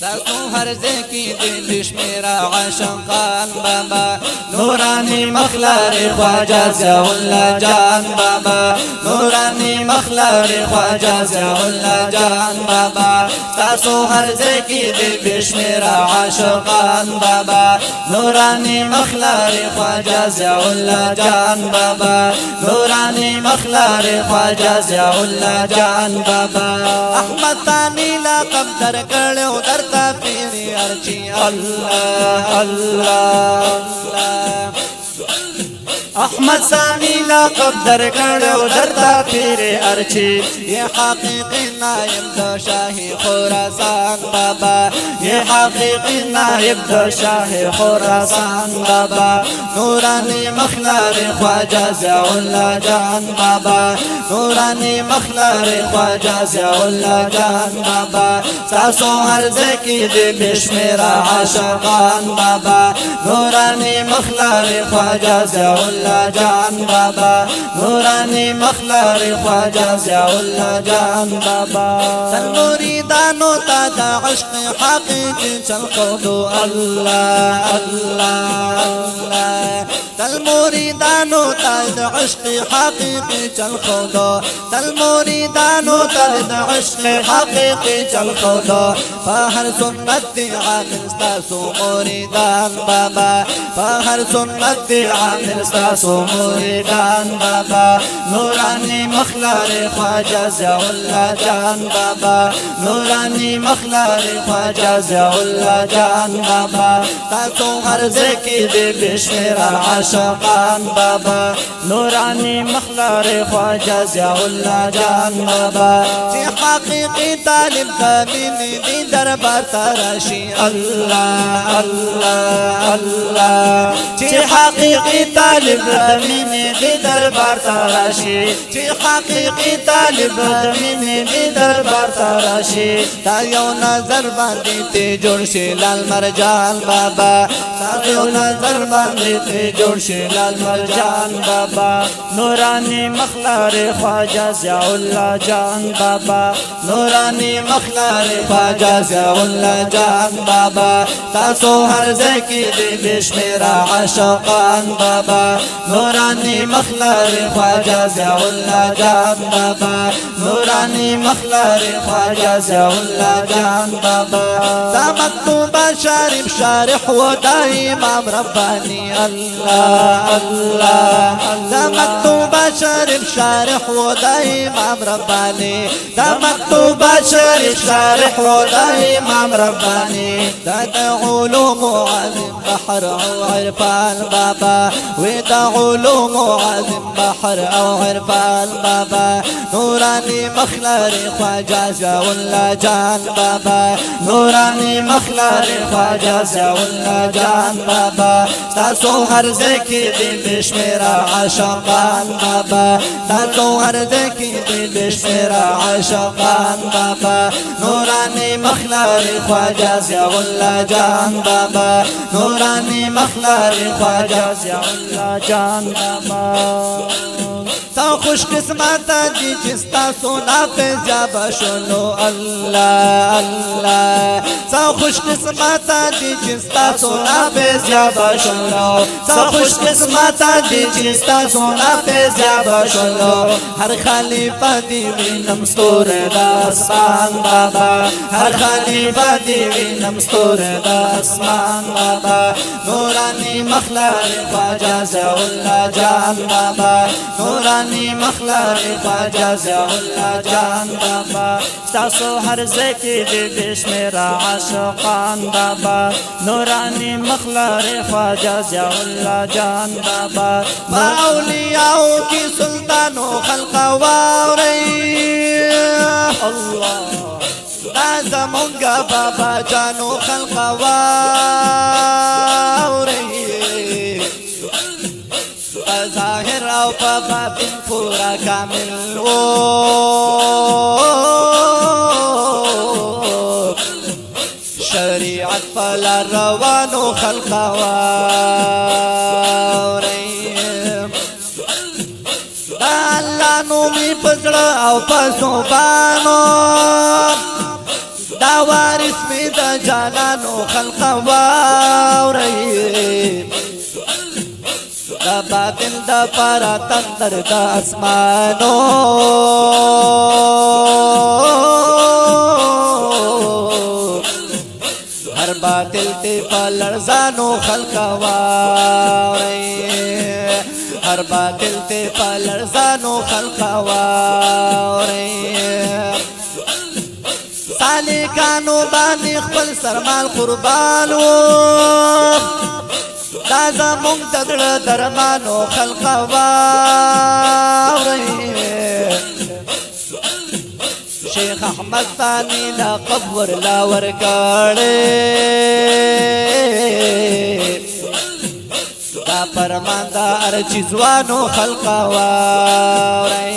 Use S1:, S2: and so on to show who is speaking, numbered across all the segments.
S1: تاسو هر ځکه دل شمیرا عاشقان بابا نورانی مخلار خواجہ ضیاء الله جان بابا نورانی مخلار خواجہ ضیاء الله جان بابا تاسو هر ځکه دل شمیرا عاشقان بابا نورانی مخلار خواجہ ضیاء الله جان بابا نورانی مخلار خواجہ ضیاء الله جان بابا احمد ثانی لقب در کړو درتا پیری ارچی الله الله احمد ثانی لقب در کړو درتا پیر ارچی یہ حقیقی نائب د شاہ خراسان بابا یہ حقیقی نائب د شاہ خراسان بابا نورانی مخلار خواجہ ضیاء الله جان بابا نورانی مخلار خواجہ ضیاء الله جان بابا تاسو هر ځکه د بشمیرا عاشقان بابا نورانی مخلار خواجہ ضیاء الله جان بابا نورانی مخلار خواجہ ضیاء الله جان بابا تر مریدانو تا دا عشق حقیقی چل قولو الله الله الله تل مریدانو تا دا عشق حقیقی چل قولو تل مریدانو تا دا عشق حقیقی چل قولو فهر سنت عامل ستاسو مریدان بابا فهر سنت عامل ستاسو مریدان بابا نورانی مخلار خواجہ ضیاء الله جان بابا نورانی مخلار خواجہ ضیاء الله جان بابا تاسو هر ځکه د بشمیرا عاشقان بابا نورانی مخلار خواجہ ضیاء الله جان بابا چې حقیقی طالب کامل دی دربار تراشی الله الله الله چې حقیقی طالب مینه دی دربار تراشی چې حقیقی طالب مینه دی دربار تراشی تا یو نظر باندې ته جوړ شي لال مرجان بابا تا یو نظر باندې ته جوړ شي لال مرجان بابا نورانی مخلار خواجہ ضیاء الله جان بابا نورانی مخلار خواجہ ضیاء الله جان بابا تاسو هر ځکه د بشمیرا عاشقان بابا نورانی مخلار خواجہ ضیاء الله جان بابا نورانی مخلار خواجہ ضیاء الله جان بابا دا مکتوب شارب شارح و دا امام ربانی الله الله دا مکتوب شارب شارح و دا امام ربانی دا مکتوب شارب شارح و دا امام ربانی دا علوم عظیم بحر او عرفان بابا ودا علوم عظیم بحر او عرفان بابا نورانی مخلار خواجہ ضیاء الله جان بابا نورانی مخلار خواجہ ضیاء الله جان بابا تاسو هر ځکه د بشمیرا عاشقان بابا تاسو هر ځکه د بشمیرا عاشقان بابا نورانی مخلار خواجہ ضیاء الله جان بابا نورانی مخلار خواجہ ضیاء الله جان بابا تا خوش قسمت دی جستا سونا فیضاب شنو الله الله تا خوش قسمت دی جستا سونا فیضاب شنو تا خوش قسمت دی جستا سونا فیضاب شنو هر خلیفہ دی وینم ستور دا اسمان بابا هر خلیفہ دی وینم ستور دا اسمان بابا نورانی مخلار خواجہ ضیاء الله جان بابا نورانی مخلار خواجہ ضیاء الله جان بابا تاسو هر ځکه د بشمیرا عاشقان بابا نورانی مخلار خواجہ ضیاء الله جان بابا ما اولیاء کی سلطانو خلق واوري الله دا زمونگا بابا جانو خلق واوري ظاهر او په باطن پورا کامل و شریعت فلا روانو خلق واوري دا الله نومي پزړه او په زبانو دا دا وارث می د جانانو خلق واوري دا باطل دا پارا تندر دا اسمانو ہر باطل تے پلرزانو خلق واوري ہر باطل تے پلرزانو خلق واوري سالکانو باندې خپل سرمال قربانو دا زمونږ د زړه درمانو خلق واورئ شیخ احمد ثاني لقب ورلا ورکړی دا فرمان دا ارچی ځوانو خلق واورئ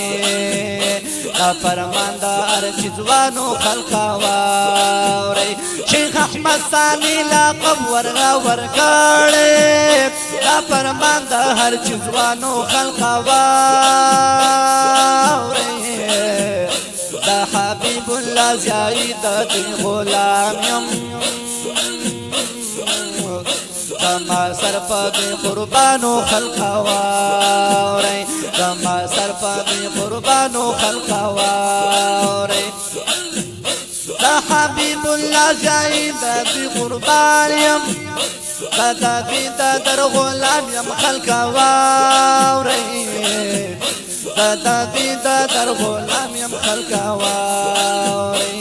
S1: دا فرمان دا ارچی ځوانو خلق واورئ شیخ احمد ثاني لقب ورلا ورکړی دا فرمان دا هر چی ځوانو خلق واورئ دا حبیب الله زیائی دا دی غلام یم دما صرف دی قربانو خلق واورئ دما صرف دی قربانو خلق واورئ دا حبیب الله زیائی دا دی قربان یم دا دی دا در غلام یم خلق واورئ دا دی دا در غلام یم خلق واورئ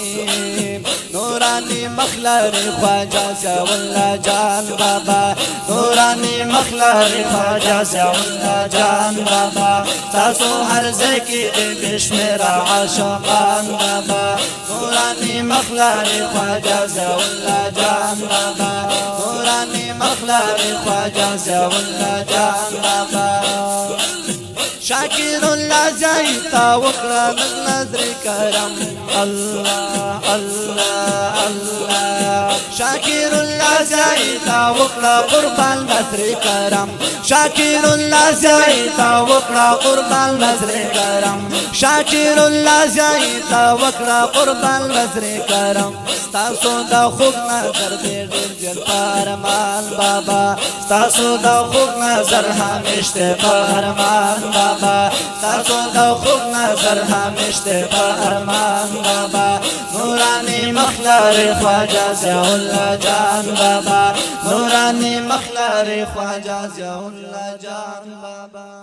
S1: نورانی مخلاری خواجہ ضیاء اللہ جان بابا نورانی مخلاری خواجہ ضیاء اللہ جان بابا تاسو ہر ذکی دے بشمیرا عاشقان بابا نورانی مخلاری خواجہ ضیاء اللہ جان بابا نورانی مخلاری خواجہ ضیاء اللہ جان بابا شاکر اللہ جائیتا وکڑا نظر کرم اللہ اللہ اللہ شاکر اللہ جائیتا وکڑا قربان نظر کرم شاکر اللہ جائیتا وکڑا قربان نظر کرم شاکر اللہ جائیتا وکڑا قربان نظر کرم ستاسو دا خوب نظر دے دیر جل پارمان بابا ستاسو دا خوب نظر ہمیشت پارمان بابا ستاسو دا خوب نظر ہمیشت پارمان بابا نورانی مخلار خواجہ ضیاء اللہ جان بابا نورانی مخلار خواجہ ضیاء اللہ جان بابا